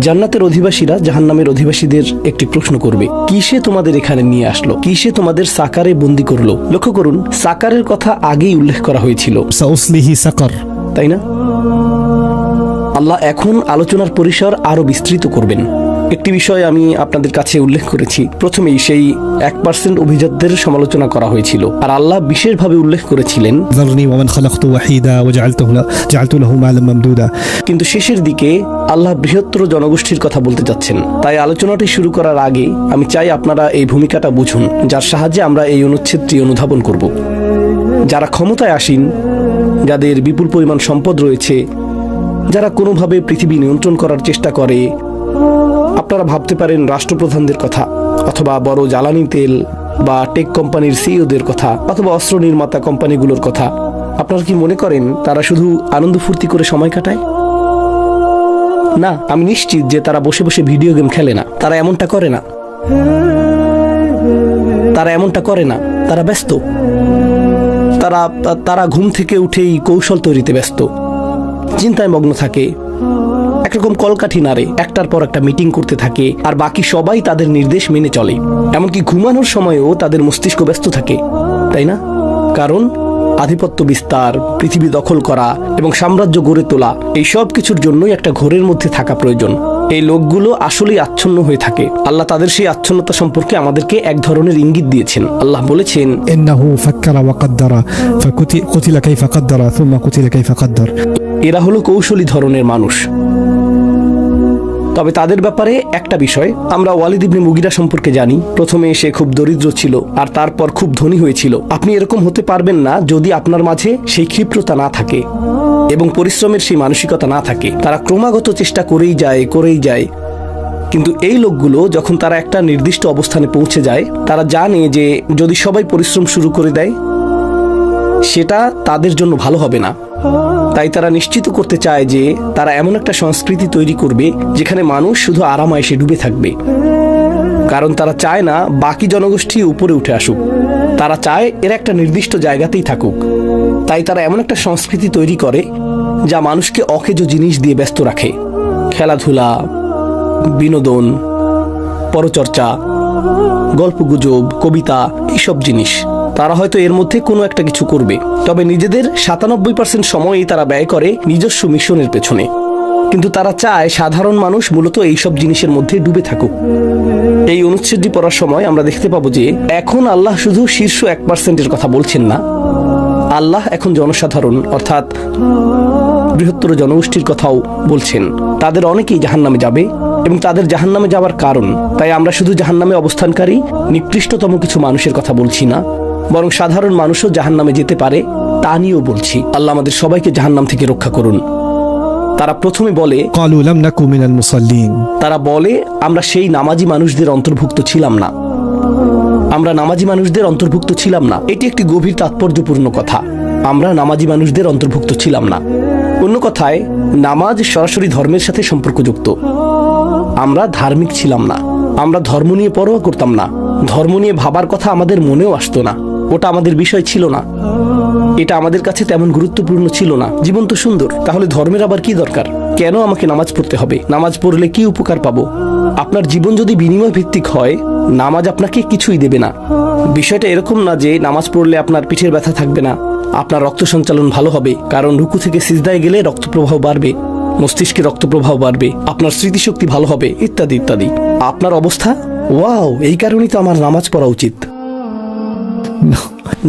জান্নাতের অধিবাসীরা জাহান্নামের অধিবাসীদের একটি প্রশ্ন করবে, কিসে তোমাদের এখানে নিয়ে আসলো, কিসে তোমাদের সাকারে বন্দী করলো। লক্ষ্য করুন, সাকারের কথা আগেই উল্লেখ করা হয়েছিল, সাউসলিহি সাকার, তাই না? আল্লাহ এখন আলোচনার পরিসর আরো বিস্তৃত করবেন। একটি বিষয় আমি আপনাদের কাছে উল্লেখ করেছি, প্রথমেই সেই 1% অভিজাতদের সমালোচনা করা হয়েছিল, আর আল্লাহ বিশেষভাবে উল্লেখ করেছিলেন যারনি ওয়া মান খালাকতু ওয়াহিদা ওয়া জাআলতু লাহু মালাম মামদুদা। কিন্তু শেষের দিকে আল্লাহ বৃহত্তর জনগোষ্ঠীর কথা বলতে যাচ্ছেন। তাই আলোচনাটি শুরু করার আগে আমি চাই আপনারা এই ভূমিকাটা বুঝুন, যার সাহায্যে আমরা এই অনুচ্ছেদটি অনুধাবন করব। যারা ক্ষমতায় আসীন, যাদের বিপুল পরিমাণ সম্পদ রয়েছে, যারা কোনোভাবে পৃথিবী নিয়ন্ত্রণ করার চেষ্টা করে, আপনারা ভাবতে পারেন রাষ্ট্রপ্রধানদের কথা, অথবা বড় জ্বালানি তেল বা টেক কোম্পানির সিইওদের কথা, অথবা অস্ত্র নির্মাতা কোম্পানিগুলোর কথা। আপনারা কি মনে করেন তারা শুধু আনন্দ ফুর্তি করে সময় কাটায়? না, আমি নিশ্চিত যে তারা বসে বসে ভিডিও গেম খেলে না। তারা এমনটা করে না, তারা ব্যস্ত। তারা ঘুম থেকে উঠেই কৌশল তৈরিতে ব্যস্ত, চিন্তায় মগ্ন থাকে, একরকম কলকাঠি নাড়ে, একটার পর একটা মিটিং করতে থাকে, আর বাকি সবাই তাদের নির্দেশ মেনে চলে। এমনকি ঘুমানোর সময়ও তাদের মস্তিষ্ক ব্যস্ত থাকে, তাই না? কারণ আধিপত্য বিস্তার, পৃথিবী দখল করা এবং সাম্রাজ্য গড়ে তোলা, এই সব কিছুর জন্যই একটা ঘোরের মধ্যে থাকা প্রয়োজন। এই লোকগুলো আসলেই আচ্ছন্ন হয়ে থাকে। আল্লাহ তাদের সেই আচ্ছন্নতা সম্পর্কে আমাদেরকে এক ধরনের ইঙ্গিত দিয়েছেন। আল্লাহ বলেছেন, ইন্নাহু ফাক্কারা ওয়া কাদ্দারা ফাকুতিলা কাইফা কাদ্দারা সুম্মা কুতিলা কাইফা কাদ্দার। এরা হলো কৌশলী ধরনের মানুষ। তবে তাদের ব্যাপারে একটা বিষয়, আমরা ওয়ালিদ ইবনে মুগিরা সম্পর্কে জানি। প্রথমে সে খুব দরিদ্র ছিল, আর তারপর খুব ধনী হয়েছিল। আপনি এরকম হতে পারবেন না যদি আপনার মাঝে সেই ক্ষিপ্রতা না থাকে এবং পরিশ্রমের সেই মানসিকতা না থাকে। তারা ক্রমাগত চেষ্টা করেই যায়। কিন্তু এই লোকগুলো যখন তারা একটা নির্দিষ্ট অবস্থানে পৌঁছে যায়, তারা জানে যে যদি সবাই পরিশ্রম শুরু করে দেয়, সেটা তাদের জন্য ভালো হবে না। তাই তারা নিশ্চিত করতে চায় যে তারা এমন একটা সংস্কৃতি তৈরি করবে যেখানে মানুষ শুধু আরামায়েশে ডুবে থাকবে। কারণ তারা চায় না বাকি জনগোষ্ঠী উপরে উঠে আসুক, তারা চায় এরা একটা নির্দিষ্ট জায়গাতেই থাকুক। তাই তারা এমন একটা সংস্কৃতি তৈরি করে যা মানুষকে অকেজ জিনিস দিয়ে ব্যস্ত রাখে। খেলাধুলা, বিনোদন, পরচর্চা, গল্পগুজব, কবিতা, এইসব জিনিস। তারা হয়তো এর মধ্যে কোনো একটা কিছু করবে, তবে নিজেদের 97% সময়ই তারা ব্যয় করে নিজস্ব মিশনের পেছনে। কিন্তু তারা চায় সাধারণ মানুষ মূলত এইসব জিনিসের মধ্যে ডুবে থাকুক। এই অনুচ্ছেদটি পড়ার সময় আমরা দেখতে পাবো যে এখন আল্লাহ শুধু শীর্ষ 1%-এর কথা বলছেন না, আল্লাহ এখন জনসাধারণ অর্থাৎ বৃহত্তর জনগোষ্ঠীর কথাও বলছেন। তাদের অনেকেই জাহান্নামে যাবে এবং তাদের জাহান্নামে যাওয়ার কারণ। তাই আমরা শুধু জাহান্নামে অবস্থানকারী নিকৃষ্টতম কিছু মানুষের কথা বলছি না, বরং সাধারণ মানুষও জাহান্নামে যেতে পারে তা নিয়েও বলছি। আল্লাহ আমাদের সবাইকে জাহান্নাম থেকে রক্ষা করুন। তারা প্রথমে বলে, ক্বালু লাম নাকু মিনাল মুসাল্লিন। তারা বলে আমরা সেই নামাজি মানুষদের অন্তর্ভুক্ত ছিলাম না, আমরা নামাজি মানুষদের অন্তর্ভুক্ত ছিলাম না। এটি একটি গভীর তাৎপর্যপূর্ণ কথা। আমরা নামাজি মানুষদের অন্তর্ভুক্ত ছিলাম না। অন্য কথায়, নামাজ সরাসরি ধর্মের সাথে সম্পর্কযুক্ত। আমরা ধার্মিক ছিলাম না, আমরা ধর্ম নিয়ে পরোয়া করতাম না, ধর্ম নিয়ে ভাবার কথা আমাদের মনেও আসতো না। ওটা আমাদের বিষয় ছিল না, এটা আমাদের কাছে তেমন গুরুত্বপূর্ণ ছিল না। জীবন তো সুন্দর, তাহলে ধর্মের আবার কি দরকার? কেন আমাকে নামাজ পড়তে হবে? নামাজ পড়লে কি উপকার পাবো? আপনার জীবন যদি বিনিময় ভিত্তিক হয়, নামাজ আপনাকে কিছুই দেবে না। বিষয়টা এরকম না যে নামাজ পড়লে আপনার পিঠের ব্যথা থাকবে না, আপনার রক্ত সঞ্চালন ভালো হবে, কারণ রুকু থেকে সিজদায় গেলে রক্ত প্রবাহ বাড়বে, মস্তিষ্কে রক্ত প্রবাহ বাড়বে, আপনার স্মৃতিশক্তি ভালো হবে, ইত্যাদি ইত্যাদি। আপনার অবস্থা, ওয়াও, এই কারণেই তো আমার নামাজ পড়া উচিত।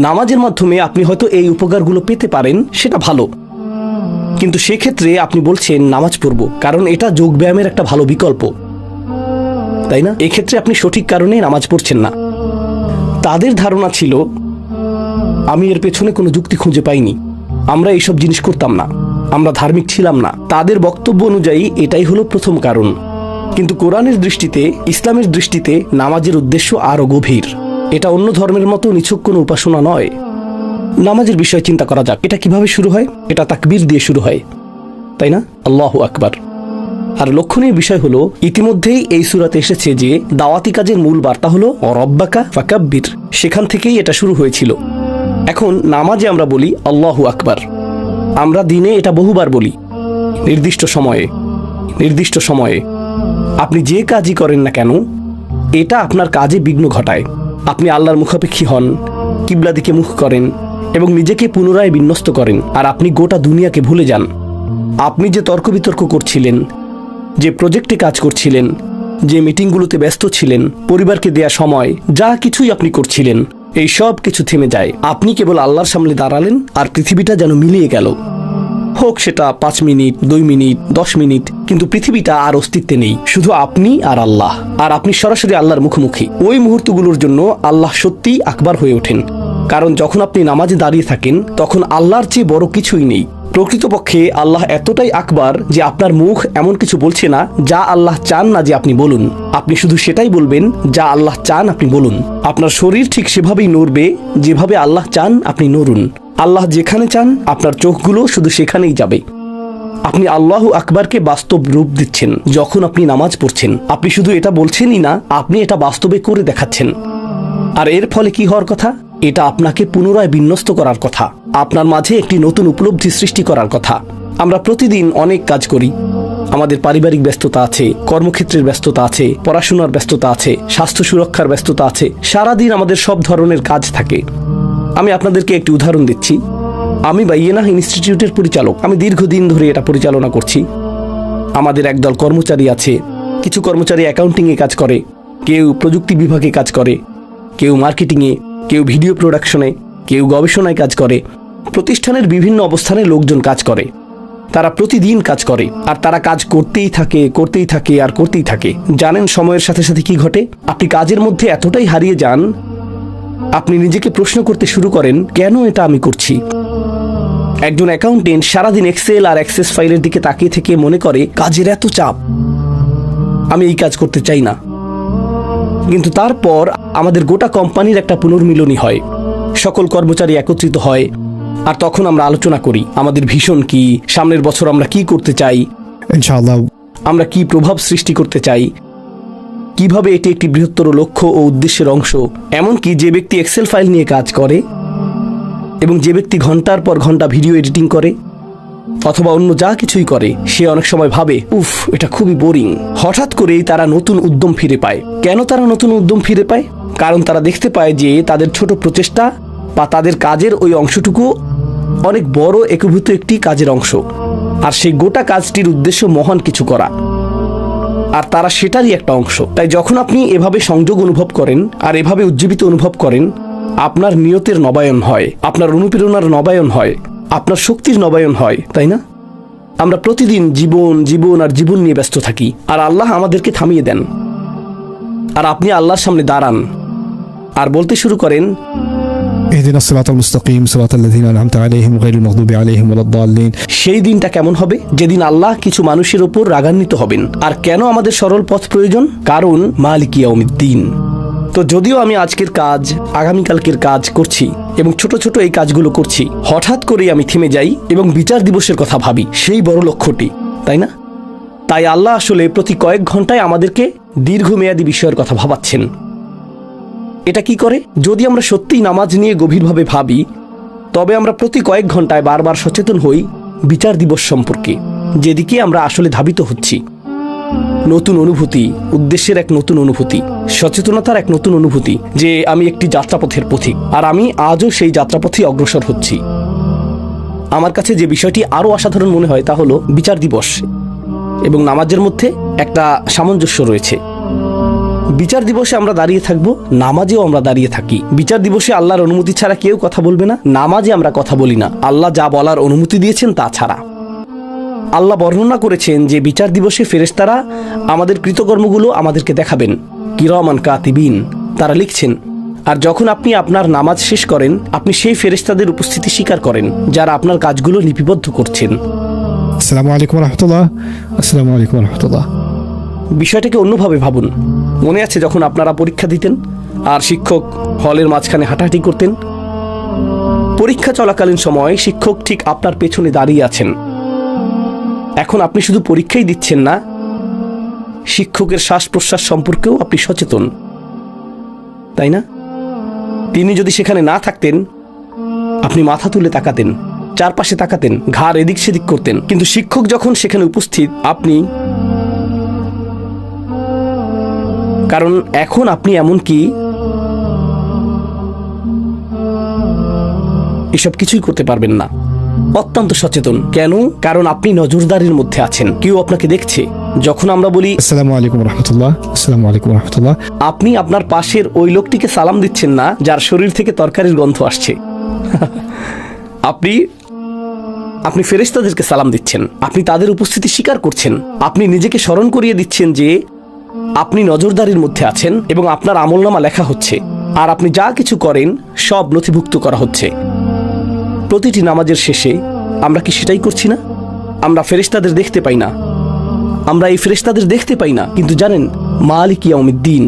নামাজের মাধ্যমে আপনি হয়তো এই উপকারগুলো পেতে পারেন, সেটা ভালো, কিন্তু সেক্ষেত্রে আপনি বলছেন নামাজ পড়ব কারণ এটা যোগব্যায়ামের একটা ভালো বিকল্প, তাই না? এক্ষেত্রে আপনি সঠিক কারণে নামাজ পড়ছেন না। তাদের ধারণা ছিল, আমি এর পেছনে কোনো যুক্তি খুঁজে পাইনি, আমরা এইসব জিনিস করতাম না, আমরা ধার্মিক ছিলাম না। তাদের বক্তব্য অনুযায়ী এটাই হলো প্রথম কারণ। কিন্তু কোরআনের দৃষ্টিতে, ইসলামের দৃষ্টিতে নামাজের উদ্দেশ্য আরো গভীর। এটা অন্য ধর্মের মতো নিছক কোনো উপাসনা নয়। নামাজের বিষয় চিন্তা করা যাক। এটা কিভাবে শুরু হয়? এটা তাকবীর দিয়ে শুরু হয়, তাই না? আল্লাহু আকবার। আর লক্ষণীয় বিষয় হলো, ইতিমধ্যেই এই সূরাতে এসেছে যে দাওয়াতি কাজের মূল বার্তা হলো রব্বাকা ফাকাব্বির। সেখান থেকেই এটা শুরু হয়েছিল। এখন নামাজে আমরা বলি আল্লাহু আকবার, আমরা দিনে এটা বহুবার বলি, নির্দিষ্ট সময়ে। আপনি যে কাজই করেন না কেন, এটা আপনার কাজে বিঘ্ন ঘটায়। আপনি আল্লাহর মুখাপেক্ষী হন, কিবলা দিকে মুখ করেন এবং নিজেকে পুনরায় বিন্যস্ত করেন, আর আপনি গোটা দুনিয়াকে ভুলে যান। আপনি যে তর্ক বিতর্ক করছিলেন, যে প্রজেক্টে কাজ করছিলেন, যে মিটিংগুলোতে ব্যস্ত ছিলেন, পরিবারকে দেয়া সময়, যা কিছুই আপনি করছিলেন, এই সব কিছু থেমে যায়। আপনি কেবল আল্লাহর সামনে দাঁড়ালেন আর পৃথিবীটা যেন মিলিয়ে গেল। হোক সেটা 5 মিনিট, 2 মিনিট, 10 মিনিট, কিন্তু পৃথিবীটা আর অস্তিত্বে নেই, শুধু আপনি আর আল্লাহ। আর আপনি সরাসরি আল্লাহর মুখোমুখি। ওই মুহূর্তগুলোর জন্য আল্লাহ সত্যিই আকবার হয়ে ওঠেন, কারণ যখন আপনি নামাজে দাঁড়িয়ে থাকেন তখন আল্লাহর চেয়ে বড় কিছুই নেই। প্রকৃতপক্ষে আল্লাহ এতটাই আকবার যে আপনার মুখ এমন কিছু বলছে না যা আল্লাহ চান না যে আপনি বলুন। আপনি শুধু সেটাই বলবেন যা আল্লাহ চান আপনি বলুন। আপনার শরীর ঠিক সেভাবেই নড়বে যেভাবে আল্লাহ চান আপনি নড়ুন। আল্লাহ যেখানে চান আপনার চোখগুলো শুধু সেখানেই যাবে। আপনি আল্লাহু আকবারকে বাস্তব রূপ দিচ্ছেন যখন আপনি নামাজ পড়ছেন। আপনি শুধু এটা বলছেনই না, আপনি এটা বাস্তবে করে দেখাচ্ছেন। আর এর ফলে কি হওয়ার কথা? এটা আপনাকে পুনরায় বিন্যস্ত করার কথা, আপনার মাঝে একটি নতুন উপলব্ধি সৃষ্টি করার কথা। আমরা প্রতিদিন অনেক কাজ করি। আমাদের পারিবারিক ব্যস্ততা আছে, কর্মক্ষেত্রের ব্যস্ততা আছে, পড়াশোনার ব্যস্ততা আছে, স্বাস্থ্য সুরক্ষার ব্যস্ততা আছে। সারাদিন আমাদের সব ধরনের কাজ থাকে। আমি আপনাদেরকে একটি উদাহরণ দিচ্ছি। আমি বাইয়েনাহ ইনস্টিটিউটের পরিচালক। আমি দীর্ঘদিন ধরে এটা পরিচালনা করছি। আমাদের একদল কর্মচারী আছে। কিছু কর্মচারী অ্যাকাউন্টিংয়ে কাজ করে, কেউ প্রযুক্তি বিভাগে কাজ করে, কেউ মার্কেটিংয়ে, কেউ ভিডিও প্রোডাকশনে, কেউ গবেষণায় কাজ করে। প্রতিষ্ঠানের বিভিন্ন অবস্থানে লোকজন কাজ করে। তারা প্রতিদিন কাজ করে, আর তারা কাজ করতেই থাকে আর করতেই থাকে। জানেন সময়ের সাথে সাথে কি ঘটে? আপনি কাজের মধ্যে এতটাই হারিয়ে যান, আপনি নিজেকে প্রশ্ন করতে শুরু করেন, কেন এটা আমি করছি? একজন অ্যাকাউন্টেন্ট সারাদিন এক্সেল আর অ্যাক্সেস ফাইলের দিকে তাকিয়ে থেকে মনে করে, কাজের এত চাপ, আমি এই কাজ করতে চাই না। কিন্তু তারপর আমাদের গোটা কোম্পানির একটা পুনর্মিলনী হয়। সকল কর্মচারী একত্রিত হয়, আর তখন আমরা আলোচনা করি আমাদের ভিশন কি, সামনের বছর আমরা কি করতে চাই, ইনশাআল্লাহ আমরা কি প্রভাব সৃষ্টি করতে চাই, কিভাবে এটি একটি বৃহত্তর লক্ষ্য ও উদ্দেশ্যের অংশ। এমনকি যে ব্যক্তি এক্সেল ফাইল নিয়ে কাজ করে এবং যে ব্যক্তি ঘন্টার পর ঘন্টা ভিডিও এডিটিং করে অথবা অন্য যা কিছুই করে, সে অনেক সময় ভাবে, উফ, এটা খুবই বোরিং। হঠাৎ করেই তারা নতুন উদ্যম ফিরে পায়। কেন তারা নতুন উদ্যম ফিরে পায়? কারণ তারা দেখতে পায় যে তাদের ছোট প্রচেষ্টা বা তাদের কাজের ওই অংশটুকু অনেক বড় একীভূত একটি কাজের অংশ, আর সেই গোটা কাজটির উদ্দেশ্য মহান কিছু করা, আর তারা সেটারই একটা অংশ। তাই যখন আপনি এভাবে সংযোগ অনুভব করেন আর এভাবে উজ্জীবিত অনুভব করেন, আপনার নিয়তের নবায়ন হয়, আপনার অনুপ্রেরণার নবায়ন হয়, আপনার শক্তির নবায়ন হয়, তাই না? আমরা প্রতিদিন জীবন আর জীবন নিয়ে ব্যস্ত থাকি, আর আল্লাহ আমাদেরকে থামিয়ে দেন। আর আপনি আল্লাহর সামনে দাঁড়ান আর বলতে শুরু করেন, اهدنا الصراط المستقيم صراط الذين أنعمت عليهم غير المغضوب عليهم ولا الضالين। সেই দিনটা কেমন হবে? যেদিন আল্লাহ কিছু মানুষের উপর রাগান্বিত হবেন। আর কেন আমাদের সরল পথ প্রয়োজন? কারণ মালিক ইয়াউমিদ্দিন। তো যদিও আমি আজকের কাজ, আগামীকালকের কাজ করছি এবং ছোট ছোট এই কাজগুলো করছি, হঠাৎ করেই আমি থেমে যাই এবং বিচার দিবসের কথা ভাবি, সেই বড় লক্ষ্যটি, তাই না? তাই আল্লাহ আসলে প্রতি কয়েক ঘন্টায় আমাদেরকে দীর্ঘমেয়াদী বিষয়ের কথা ভাবাচ্ছেন। এটা কি করে? যদি আমরা সত্যিই নামাজ নিয়ে গভীরভাবে ভাবি, তবে আমরা প্রতি কয়েক ঘন্টায় বারবার সচেতন হই বিচার দিবস সম্পর্কে, যেদিকে আমরা আসলে ধাবিত হচ্ছি। নতুন অনুভূতি, উদ্দেশ্যের এক নতুন অনুভূতি, সচেতনতার এক নতুন অনুভূতি যে আমি একটি যাত্রাপথের পথিক, আর আমি আজও সেই যাত্রাপথে অগ্রসর হচ্ছি। আমার কাছে যে বিষয়টি আরও অসাধারণ মনে হয় তা হলো বিচার দিবস এবং নামাজের মধ্যে একটা সামঞ্জস্য রয়েছে। বিচার দিবসে আমরা দাঁড়িয়ে থাকব, নামাজেও আমরা দাঁড়িয়ে থাকি। বিচার দিবসে আল্লাহর অনুমতি ছাড়া কেউ কথা বলবে না, নামাজে আমরা কথা বলি না আল্লাহ যা বলার অনুমতি দিয়েছেন তা ছাড়া। আল্লাহ বর্ণনা করেছেন যে বিচার দিবসে ফেরেশতারা আমাদের কৃতকর্মগুলো আমাদেরকে দেখাবেন, কিরামান কাতিবিন, তারা লিখছেন। আর যখন আপনি আপনার নামাজ শেষ করেন, আপনি সেই ফেরেশতাদের উপস্থিতি স্বীকার করেন যারা আপনার কাজগুলো লিপিবদ্ধ করছেন। আসসালামু আলাইকুম ওয়া রাহমাতুল্লাহ। আসসালামু আলাইকুম ওয়া রাহমাতুল্লাহ। বিষয়টাকে অন্যভাবে ভাবুন। মনে আছে যখন আপনারা পরীক্ষা দিতেন আর শিক্ষক হলের মাঝখানে হাঁটাহাঁটি করতেন? পরীক্ষা চলাকালীন সময় শিক্ষক ঠিক আপনার পেছনে দাঁড়িয়ে আছেন। এখন আপনি শুধু পরীক্ষাই দিচ্ছেন না, শিক্ষকের শ্বাস প্রশ্বাস সম্পর্কেও আপনি সচেতন, তাই না? তিনি যদি সেখানে না থাকতেন, আপনি মাথা তুলে তাকাতেন, চারপাশে তাকাতেন, ঘাড় এদিক সেদিক করতেন। কিন্তু শিক্ষক যখন সেখানে উপস্থিত, আপনি কারণ এখন আপনি এমনকি এসব কিছুই করতে পারবেন না। অত্যন্ত সচেতন। কেন? কারণ আপনি নজরদারির মধ্যে আছেন, কেউ আপনাকে দেখছে। যখন আমরা বলি আসসালামু আলাইকুম রহমতুল্লাহ, আসসালামু আলাইকুম রহমতুল্লাহ, আপনি আপনার পাশের ওই লোকটিকে সালাম দিচ্ছেন না যার শরীর থেকে তরকারির গন্ধ আসছে। আপনি ফেরেশতাদেরকে সালাম দিচ্ছেন, আপনি তাদের উপস্থিতি স্বীকার করছেন, আপনি নিজেকে স্মরণ করিয়ে দিচ্ছেন যে আপনি নজরদারির মধ্যে আছেন এবং আপনার আমলনামা লেখা হচ্ছে, আর আপনি যা কিছু করেন সব নথিভুক্ত করা হচ্ছে। প্রতিটি নামাজের শেষে আমরা কি সেটাই করছি না? আমরা ফেরেশতাদের দেখতে পাই না, আমরা এই ফেরেশতাদের দেখতে পাই না, কিন্তু জানেন মালিক ইয়াউমিদ্দিন,